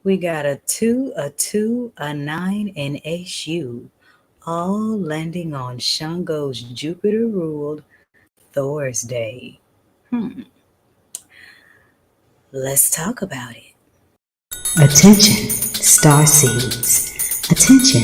We got a 2, a 2, a 9, and a shoe, all landing on Shango's Jupiter-ruled Thursday. Let's talk about it. Attention, star seeds. Attention,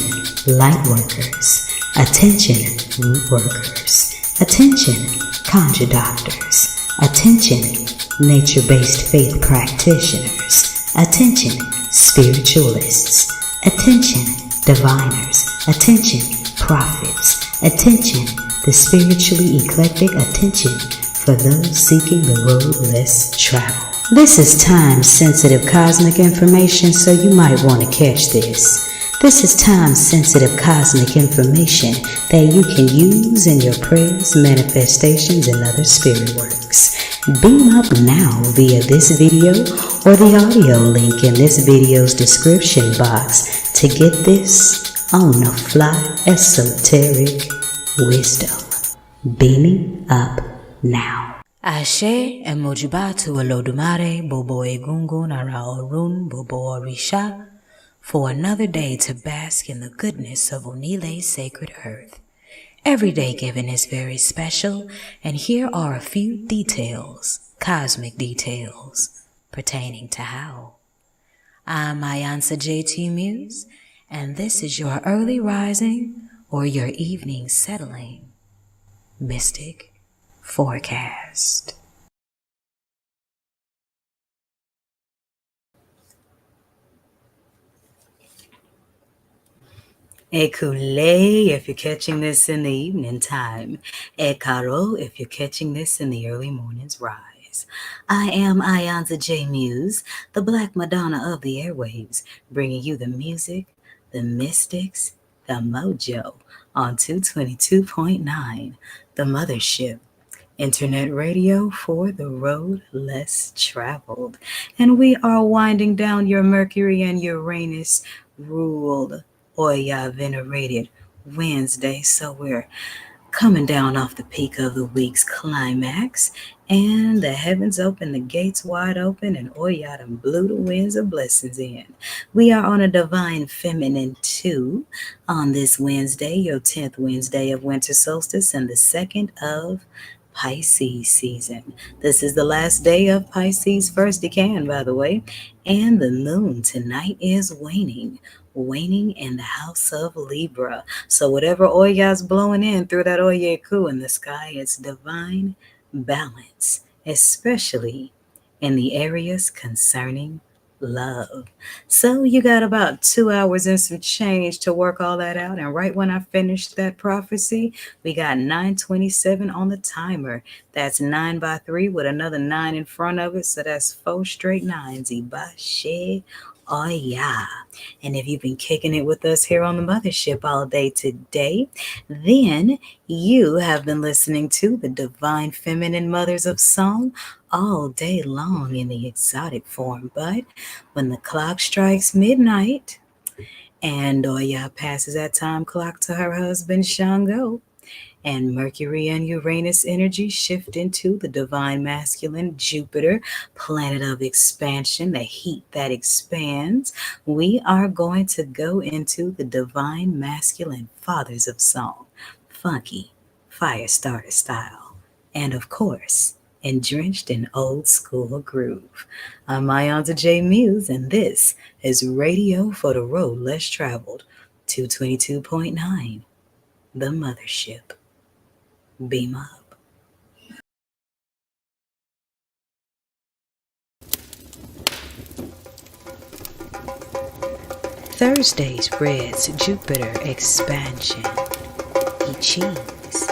light workers. Attention, root workers. Attention, conjure doctors. Attention, nature-based faith practitioners. Attention, spiritualists. Attention, diviners. Attention, prophets. Attention, the spiritually eclectic. Attention for those seeking the road less traveled. This is time-sensitive cosmic information, so you might want to catch this. This is time-sensitive cosmic information that you can use in your prayers, manifestations, and other spirit works. Beam up now via this video or the audio link in this video's description box to get this on-the-fly esoteric wisdom. Beaming up now. Ashe emojibatu Olodumare Bobo Egungun Ara Orun Bobo Orisha for another day to bask in the goodness of Onile's sacred earth. Every day given is very special, and here are a few details, cosmic details, pertaining to how. I'm iiiYansaje Muse, and this is your early rising or your evening settling mystic forecast. Ekule if you're catching this in the evening time. Ekaro if you're catching this in the early morning's rise. I am iiiYansaje Muse, the Black Madonna of the airwaves, bringing you the music, the mystics, the mojo on 222.9, the Mothership. Internet radio for the road less traveled. And we are winding down your Mercury and Uranus ruled Oya venerated Wednesday. So we're coming down off the peak of the week's climax, and the heavens open, the gates wide open, and Oya done blew the winds of blessings in. We are on a divine feminine 2 on this Wednesday, your 10th Wednesday of winter solstice and the 2nd of Pisces season. This is the last day of Pisces first decan, by the way, and the moon tonight is waning in the house of Libra. So whatever Oya's blowing in through that Oyeku in the sky, it's divine balance, especially in the areas concerning love. So you got about 2 hours and some change to work all that out. And right when I finished that prophecy, we got 9:27 on the timer. That's 9 by 3 with another 9 in front of it. So that's 4 straight nines. Iba Oya. And if you've been kicking it with us here on the Mothership all day today, then you have been listening to the Divine Feminine Mothers of Song all day long in the exotic form. But when the clock strikes midnight and Oya passes that time clock to her husband Shango, and Mercury and Uranus energy shift into the divine masculine Jupiter, planet of expansion, the heat that expands, we are going to go into the divine masculine fathers of song, funky, fire starter style, and of course, and drenched in old school groove. I'm iiiYansaje Muse, and this is Radio for the Road Less Traveled, 222.9, the Mothership. Beam up. Thursday's Red's Jupiter expansion. Cheese.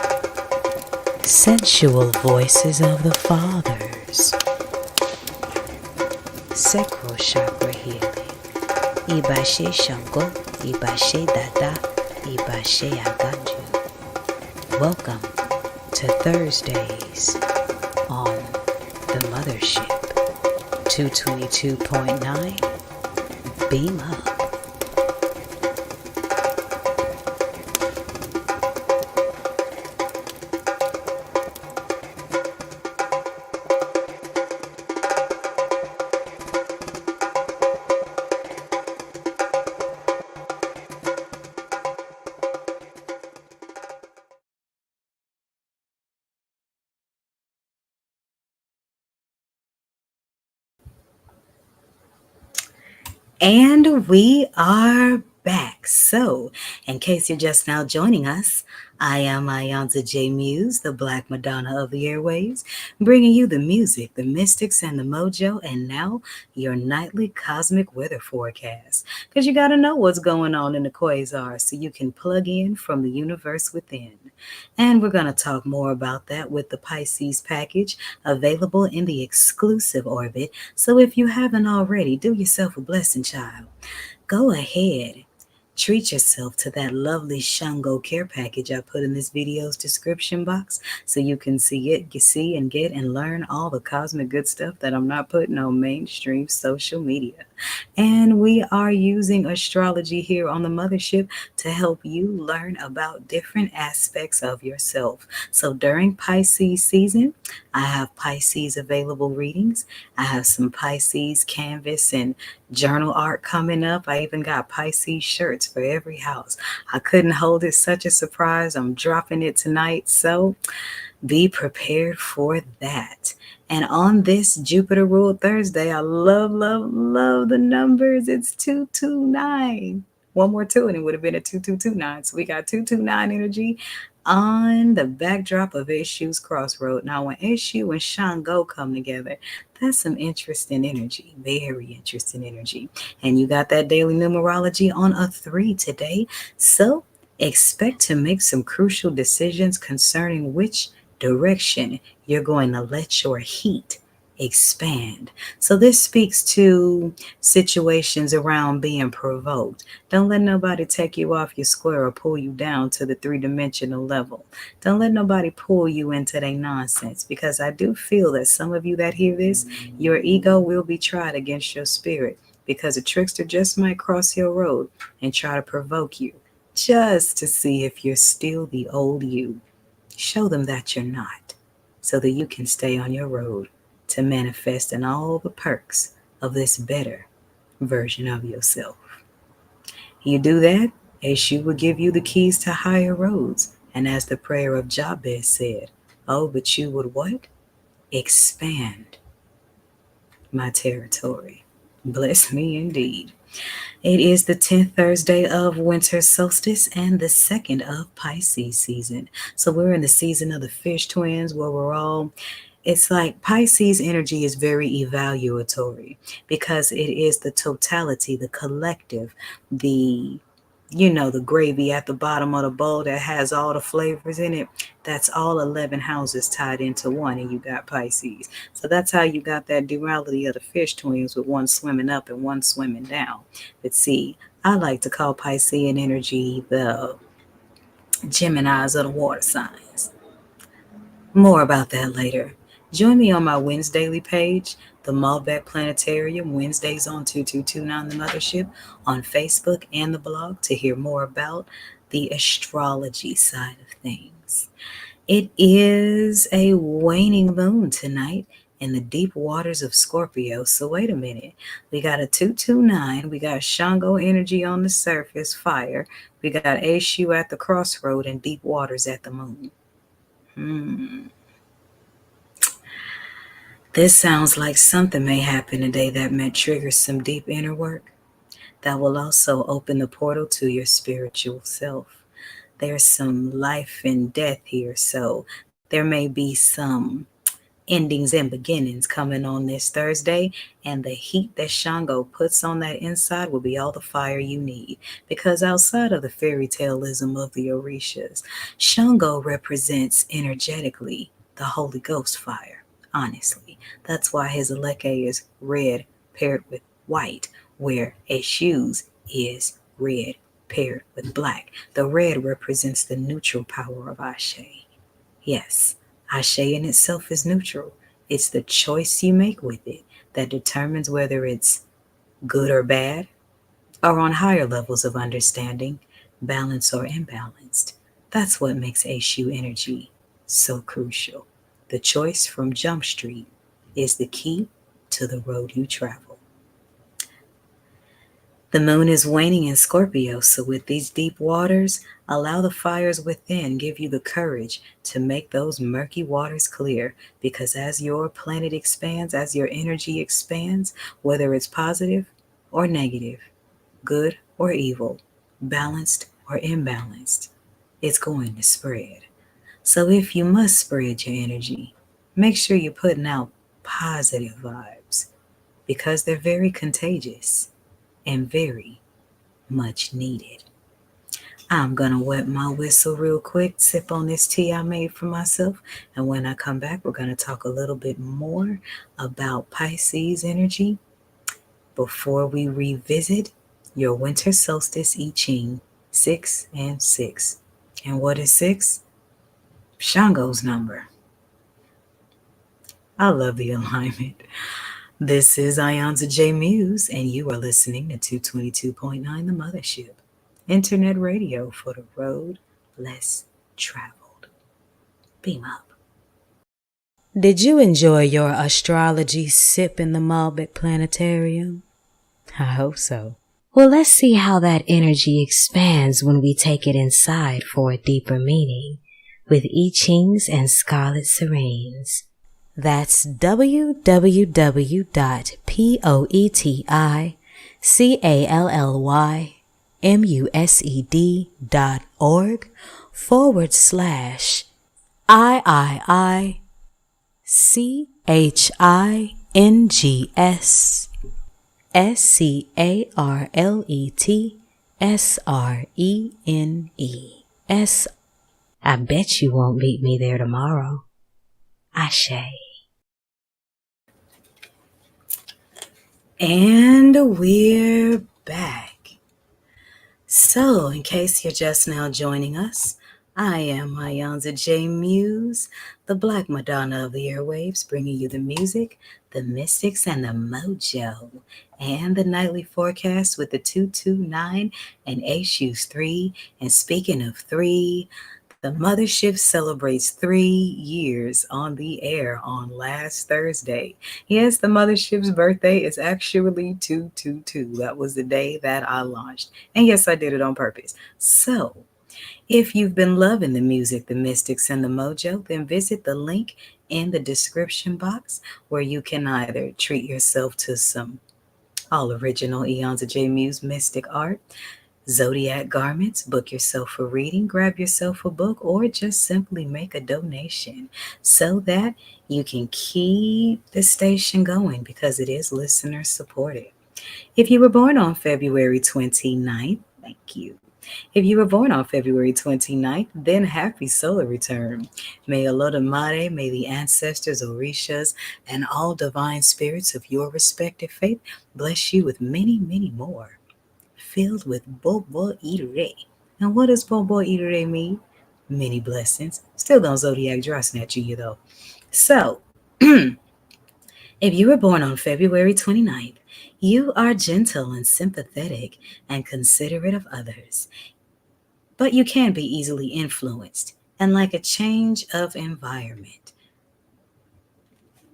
Sensual voices of the fathers. Sacral chakra healing. Iba Sango, Iba Dada Aganju. Welcome to Thursdays on the Mothership. 222.9. Beam up. And we are back. So, in case you're just now joining us, I am iiiYansaje Muse, the Black Madonna of the airwaves, bringing you the music, the mystics, and the mojo, and now your nightly cosmic weather forecast. Because you got to know what's going on in the quasars so you can plug in from the universe within. And we're going to talk more about that with the Pisces package available in the exclusive orbit. So if you haven't already, do yourself a blessing, child. Go ahead. Treat yourself to that lovely Shango care package I put in this video's description box so you can see it, see and get and learn all the cosmic good stuff that I'm not putting on mainstream social media. And we are using astrology here on the Mothership to help you learn about different aspects of yourself. So during Pisces season, I have Pisces available readings. I have some Pisces canvas and journal art coming up. I even got Pisces shirts for every house. I couldn't hold it, such a surprise. I'm dropping it tonight. So be prepared for that. And on this Jupiter ruled Thursday, I love, love, love the numbers. It's 229. One more two, and it would have been a 2229. So we got 229 energy on the backdrop of Issue's Crossroad. Now, when Issue and Shango come together, that's some interesting energy, very interesting energy. And you got that daily numerology on a 3 today. So expect to make some crucial decisions concerning which direction you're going to let your heat expand. So this speaks to situations around being provoked. Don't let nobody take you off your square or pull you down to the three-dimensional level. Don't let nobody pull you into their nonsense, because I do feel that some of you that hear this, your ego will be tried against your spirit, because a trickster just might cross your road and try to provoke you just to see if you're still the old you. Show them that you're not, so that you can stay on your road to manifesting all the perks of this better version of yourself. You do that, Eshu will give you the keys to higher roads. And as the prayer of Jabez said, oh, but you would what? Expand my territory. Bless me indeed. It is the 10th Thursday of winter solstice and the second of Pisces season. So we're in the season of the fish twins, where it's like Pisces energy is very evaluatory, because it is the totality, the collective, the gravy at the bottom of the bowl that has all the flavors in it. That's all 11 houses tied into one, and you got Pisces. So that's how you got that duality of the fish twins, with one swimming up and one swimming down. But see, I like to call Piscean energy the Geminis of the water signs. More about that later. Join me on my Wednesdaily page, the Malbec Planetarium, Wednesdays on 2229 The Mothership, on Facebook and the blog, to hear more about the astrology side of things. It is a waning moon tonight in the deep waters of Scorpio. So wait a minute. We got a 229. We got Shango energy on the surface, fire. We got Eshu at the crossroad and deep waters at the moon. This sounds like something may happen today that may trigger some deep inner work that will also open the portal to your spiritual self. There's some life and death here, so there may be some endings and beginnings coming on this Thursday, and the heat that Shango puts on that inside will be all the fire you need. Because outside of the fairy taleism of the Orishas, Shango represents energetically the Holy Ghost fire. Honestly, that's why his Aleke is red paired with white, where Eshu's is red paired with black. The red represents the neutral power of Ashe. Yes, Ashe in itself is neutral. It's the choice you make with it that determines whether it's good or bad, or on higher levels of understanding, balanced or imbalanced. That's what makes Eshu energy so crucial. The choice from Jump Street is the key to the road you travel. The moon is waning in Scorpio, so with these deep waters, allow the fires within give you the courage to make those murky waters clear, because as your planet expands, as your energy expands, whether it's positive or negative, good or evil, balanced or imbalanced, it's going to spread. So if you must spread your energy, make sure you're putting out positive vibes because they're very contagious and very much needed. I'm gonna wet my whistle real quick, sip on this tea I made for myself, and when I come back, we're gonna talk a little bit more about Pisces energy before we revisit your winter solstice I Ching 6 and 6. And what is 6? Shango's number. I love the alignment. This is iiiYansaje Muse, and you are listening to 222.9 The Mothership, internet radio for the road less traveled. Beam up. Did you enjoy your astrology sip in the Malbec Planetarium? I hope so. Well, let's see how that energy expands when we take it inside for a deeper meaning with I Chings and Scarlet Serenes. That's www.poeticsinges.org/iiiCHINGSSRENES. I bet you won't meet me there tomorrow. Ashe. And we're back. So, in case you're just now joining us, I am iiiYansaje Muse, the Black Madonna of the airwaves, bringing you the music, the mystics, and the mojo, and the nightly forecast with the 229 and Issues 3. And speaking of 3, the Mothership celebrates 3 years on the air on last Thursday. Yes, the Mothership's birthday is actually 222. That was the day that I launched. And yes, I did it on purpose. So, if you've been loving the music, the mystics, and the mojo, then visit the link in the description box where you can either treat yourself to some all original iiiYansaje Muse mystic art, zodiac garments, book yourself a reading, grab yourself a book, or just simply make a donation so that you can keep the station going because it is listener supported. If you were born on February 29th, thank you. If you were born on February 29th, then happy solar return. May Olodumare, may the ancestors, Orishas, and all divine spirits of your respective faith bless you with many, many more, filled with Bobo Ire. And what does Bobo Ire mean? Many blessings. Still don't zodiac dry snatch you though. So, if you were born on February 29th, you are gentle and sympathetic and considerate of others, but you can be easily influenced and like a change of environment.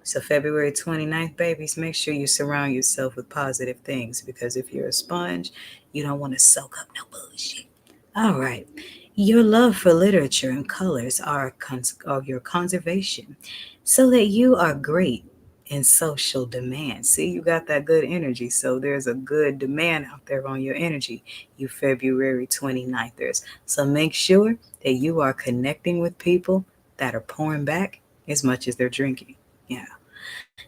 So February 29th, babies, make sure you surround yourself with positive things because if you're a sponge, you don't want to soak up no bullshit. All right. Your love for literature and colors are your conservation so that you are great in social demand. See, you got that good energy. So there's a good demand out there on your energy, you February 29thers. So make sure that you are connecting with people that are pouring back as much as they're drinking. Yeah.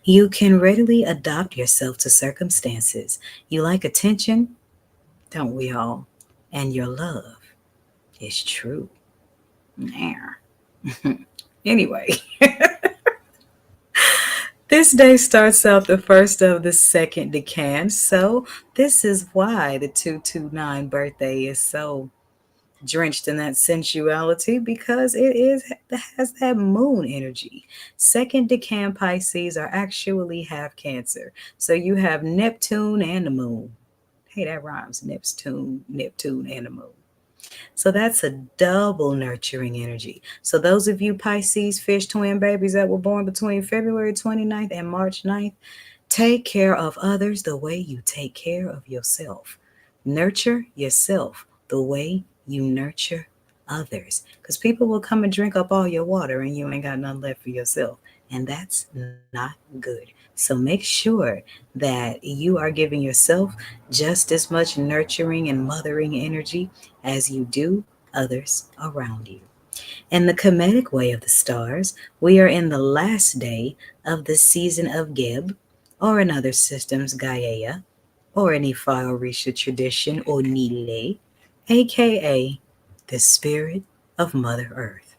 You can readily adapt yourself to circumstances. You like attention, don't we all? And your love is true. Anyway, this day starts out the first of the second decan. So this is why the 229 birthday is so drenched in that sensuality because it has that moon energy. Second decan Pisces are actually half Cancer. So you have Neptune and the moon. Hey, that rhymes. Neptune, and the moon. So that's a double nurturing energy. So those of you Pisces fish twin babies that were born between February 29th and March 9th, take care of others the way you take care of yourself. Nurture yourself the way you nurture others. Because people will come and drink up all your water and you ain't got nothing left for yourself. and that's not good. So make sure that you are giving yourself just as much nurturing and mothering energy as you do others around you. In the Kemetic way of the stars, we are in the last day of the season of Geb, or in other systems, Gaia, or in Ifa Orisha tradition, Onile, aka the spirit of Mother Earth.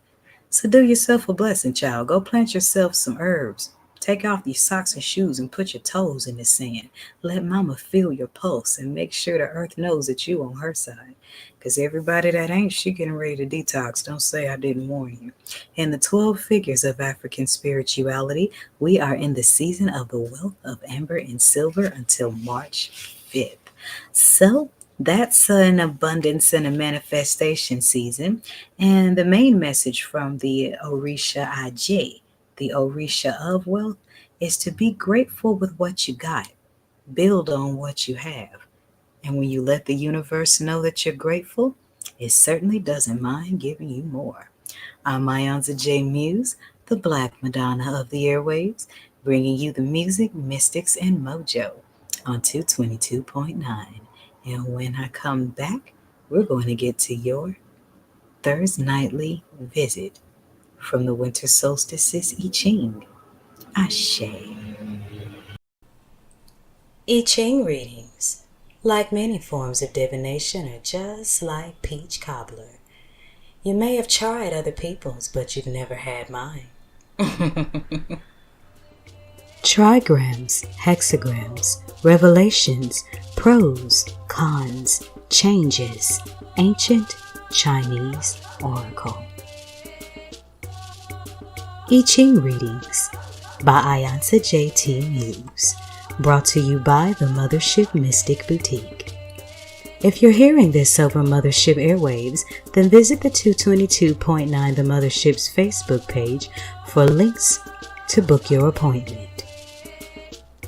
So do yourself a blessing, child. Go plant yourself some herbs. Take off your socks and shoes and put your toes in the sand. Let mama feel your pulse and make sure the earth knows that you on her side. Because everybody that ain't, she getting ready to detox. Don't say I didn't warn you. In the 12 figures of African spirituality, we are in the season of the wealth of amber and silver until March 5th. So that's an abundance and a manifestation season. And the main message from the Orisha Aj, the Orisha of wealth, is to be grateful with what you got. Build on what you have. And when you let the universe know that you're grateful, it certainly doesn't mind giving you more. I'm iiiYansaje Muse, the Black Madonna of the airwaves, bringing you the music, mystics, and mojo on 222.9. And when I come back, we're going to get to your Thursday nightly visit from the winter solstice's I Ching. Ashe. I Ching readings, like many forms of divination, are just like peach cobbler. You may have tried other people's, but you've never had mine. Trigrams, hexagrams, revelations, pros, cons, changes, ancient Chinese oracle. I Ching readings by iiiYansaje T. Muse, brought to you by the Mothership Mystic Boutique. If you're hearing this over Mothership airwaves, then visit the 222.9 The Mothership's Facebook page for links to book your appointment.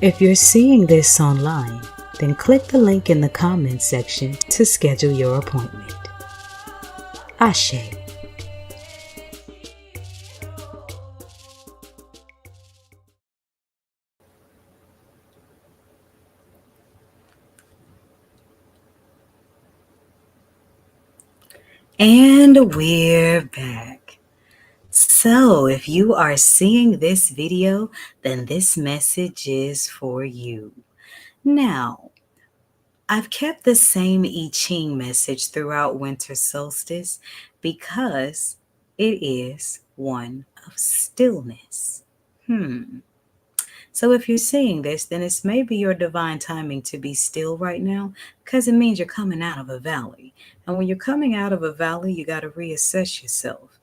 If you're seeing this online, then click the link in the comments section to schedule your appointment. Ashe. And we're back. So, if you are seeing this video, then this message is for you. Now, I've kept the same I Ching message throughout winter solstice because it is one of stillness. So if you're seeing this, then it's maybe your divine timing to be still right now, because it means you're coming out of a valley. And when you're coming out of a valley, you got to reassess yourself.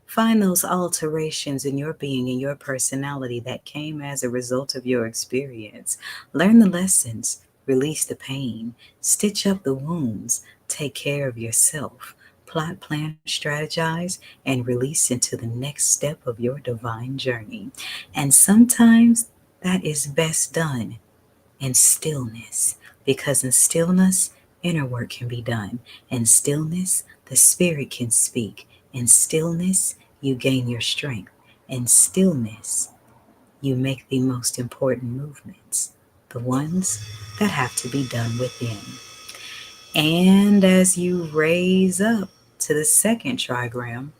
Find those alterations in your being and your personality that came as a result of your experience. Learn the lessons, release the pain, stitch up the wounds, take care of yourself, plot, plan, strategize, and release into the next step of your divine journey. And sometimes that is best done in stillness, because in stillness, inner work can be done. In stillness, the spirit can speak. In stillness, you gain your strength. In stillness, you make the most important movements, the ones that have to be done within. And as you raise up to the second trigram,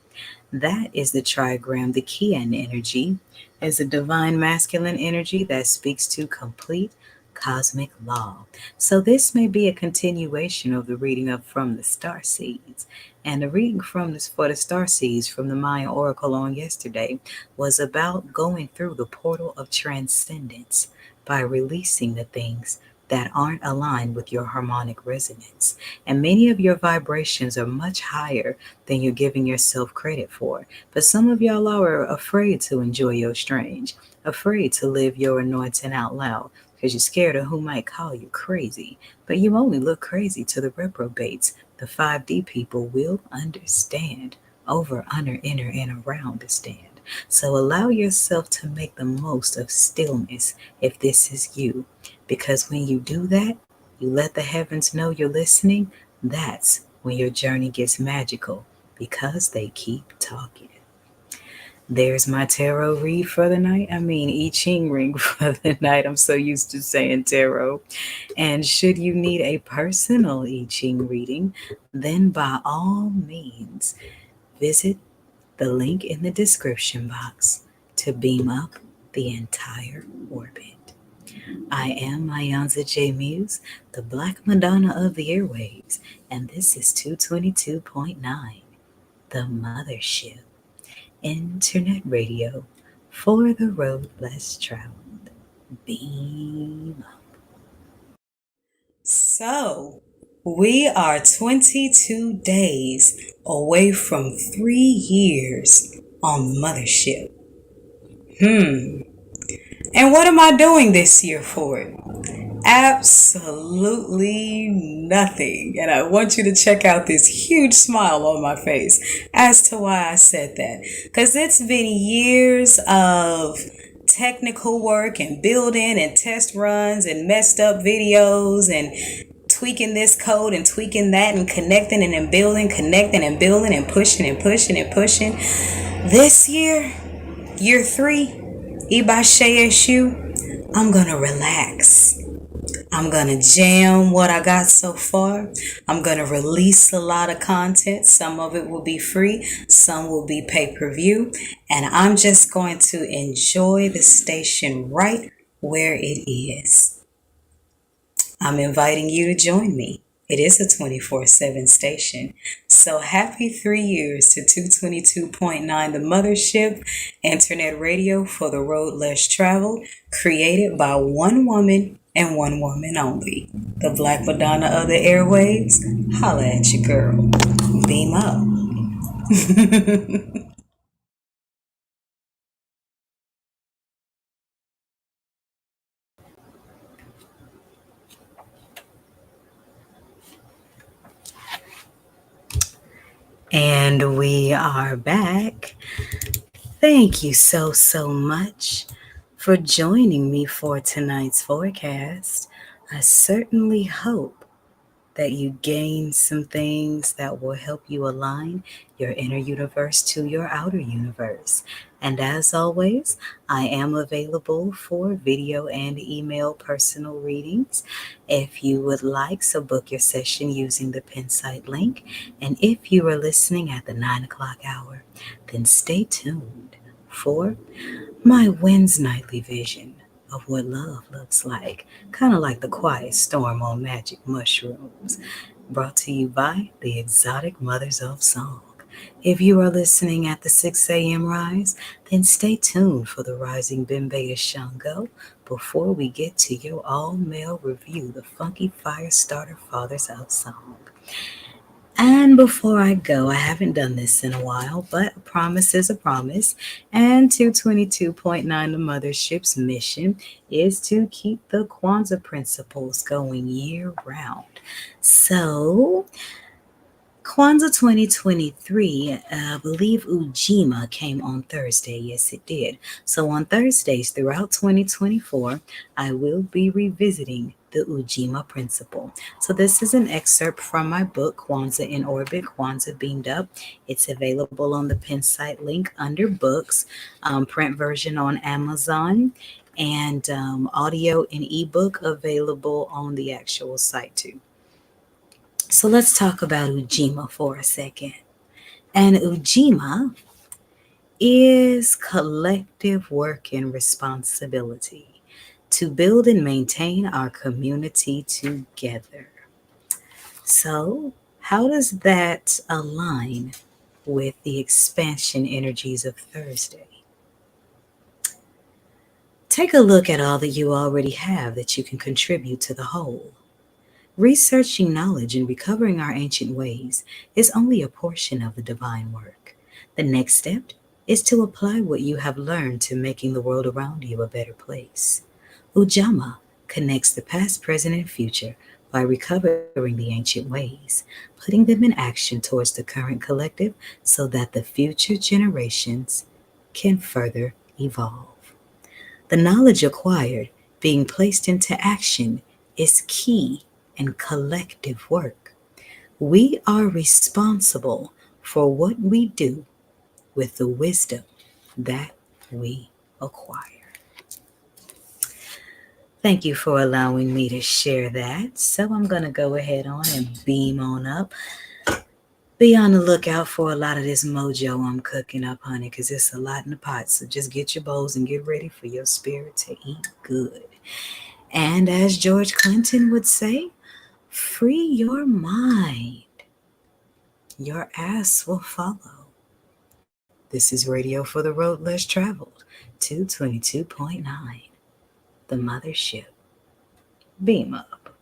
that is the trigram, the Kian energy, is a divine masculine energy that speaks to complete cosmic law. So this may be a continuation of the reading of from the star seeds. And the reading from this for the star seeds from the Mayan oracle on yesterday was about going through the portal of transcendence by releasing the things that aren't aligned with your harmonic resonance. And many of your vibrations are much higher than you're giving yourself credit for. But some of y'all are afraid to enjoy your strange, afraid to live your anointing out loud because you're scared of who might call you crazy. But you only look crazy to the reprobates. The 5D people will understand over, under, inner, and around the stand. So allow yourself to make the most of stillness if this is you. Because when you do that, you let the heavens know you're listening, that's when your journey gets magical, because they keep talking. There's my tarot read for the night. I mean, I Ching ring for the night. I'm so used to saying tarot. And should you need a personal I Ching reading, then by all means, visit the link in the description box to beam up the entire orbit. I am iiiYansaje Muse, the Black Madonna of the airwaves, and this is 222.9, the Mothership, internet radio for the road less traveled. Beam up. So, we are 22 days away from 3 years on Mothership. And what am I doing this year for it? Absolutely nothing. And I want you to check out this huge smile on my face as to why I said that. Because it's been years of technical work and building and test runs and messed up videos and tweaking this code and tweaking that and connecting and then building, connecting and building and pushing and pushing and pushing. This year 3, Iba Sango, I'm gonna relax. I'm going to jam what I got so far. I'm going to release a lot of content. Some of it will be free, some will be pay-per-view, and I'm just going to enjoy the station right where it is. I'm inviting you to join me. It is a 24/7 station. So happy 3 years to 222.9 the Mothership, internet radio for the road less traveled, created by one woman and one woman only. The Black Madonna of the airwaves. Holla at your girl. Beam up. And we are back. Thank you so much for joining me for tonight's forecast. I certainly hope that you gain some things that will help you align your inner universe to your outer universe. And as always, I am available for video and email personal readings if you would like, so book your session using the Pinsite link. And if you are listening at the 9 o'clock hour, then stay tuned for my Wednesday nightly vision of what love looks like, kind of like the quiet storm on magic mushrooms, brought to you by the exotic mothers of song. If you are listening at the 6 a.m. rise, then stay tuned for the rising Bimbe Shango before we get to your all-male review, the funky fire starter fathers of song. And before I go, I haven't done this in a while, but a promise is a promise. And 222.9 the Mothership's mission is to keep the Kwanzaa principles going year round. So, Kwanzaa 2023, I believe Ujima came on Thursday. Yes, it did. So on Thursdays throughout 2024, I will be revisiting the Ujima principle. So this is an excerpt from my book, Kwanzaa in Orbit, Kwanzaa Beamed Up. It's available on the Pinsite link under books, print version on Amazon, and audio and ebook available on the actual site too. So let's talk about Ujima for a second. And Ujima is collective work and responsibility to build and maintain our community together. So, how does that align with the expansion energies of Thursday? Take a look at all that you already have that you can contribute to the whole. Researching knowledge and recovering our ancient ways is only a portion of the divine work. The next step is to apply what you have learned to making the world around you a better place. Ujama connects the past, present, and future by recovering the ancient ways, putting them in action towards the current collective so that the future generations can further evolve. The knowledge acquired being placed into action is key in collective work. We are responsible for what we do with the wisdom that we acquire. Thank you for allowing me to share that. So I'm going to go ahead on and beam on up. Be on the lookout for a lot of this mojo I'm cooking up, honey, because it's a lot in the pot. So just get your bowls and get ready for your spirit to eat good. And as George Clinton would say, free your mind. Your ass will follow. This is Radio for the Road Less Traveled, 222.9, the Mothership. Beam up.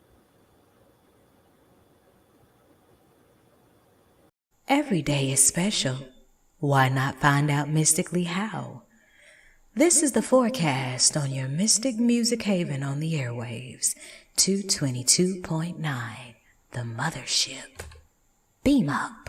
Every day is special. Why not find out mystically how? This is the forecast on your Mystic Music Haven on the airwaves, 222.9, the Mothership. Beam up.